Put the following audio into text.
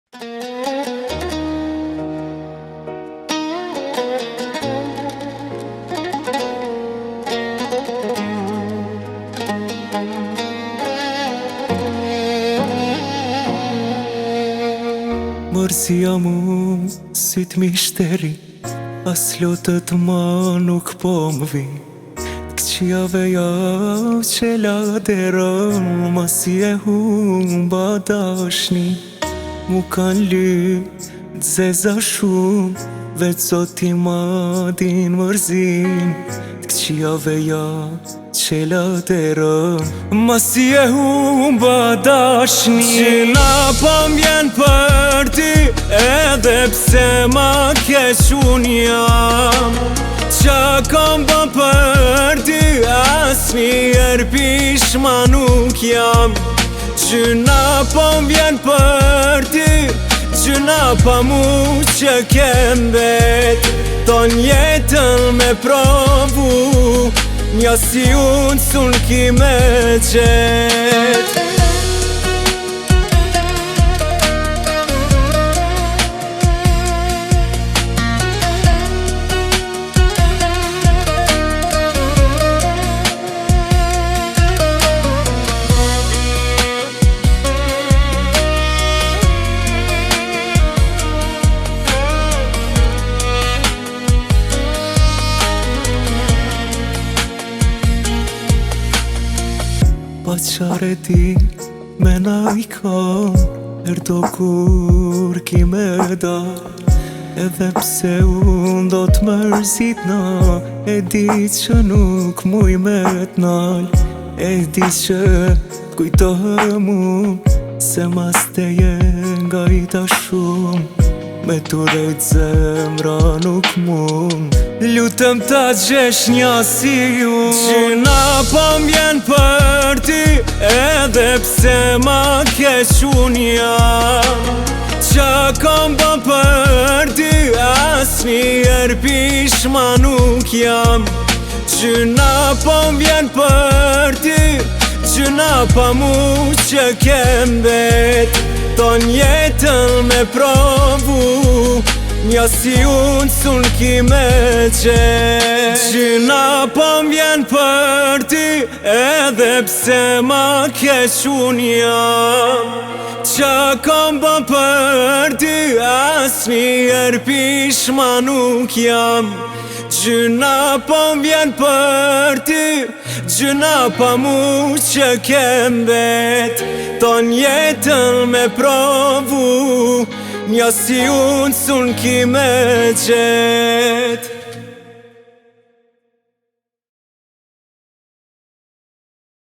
Mërzia mu si t'mishteri, as lotët ma nuk po m'vi. T'kqijave ja që la derën, ma si e humba dashni. Mu kan ly t'zeza shumë, veç sot i ma din mërzin. T'kqijave ja që la derën, ma si e humba dashni. Që na pa m'vjen për ty, edhe pse ma keq unë jam. Qa kam ba për ty, as njerë pishma nuk jam. Gjyna pa m'vjen për ty, gjyna pa mu që kem vet. Ton jetën me provu, nja si unë sun ki me qet. Pa qare ti me na i kam, erdo kur ki me da. Edhe pse unë do t'mërzit na, e di që nuk muj me t'nal. E di që kujtohë mu, se mas teje nga i ta shumë. Me të rejt zemra nuk mund, lutëm ta gjesh nja si unë. Gjyna pa m'vjen për ty, edhe pse ma keq unë jam. Qa kam ba për ty, as njerë pishma nuk jam. Gjyna pa m'vjen për ty, gjyna pa mu që kem vet. Ton jetën me provu, nja si unë sun ki me qet. Gjyna pa m'vjen për ty, edhe pse ma keq unë jam. Qa kam ba për ty, as njerë pishma nuk jam. Gjyna pa m'vjen për ty, gjyna pa mu që kem vet. Ton jetën me provu, nja si unë sun ki me qet.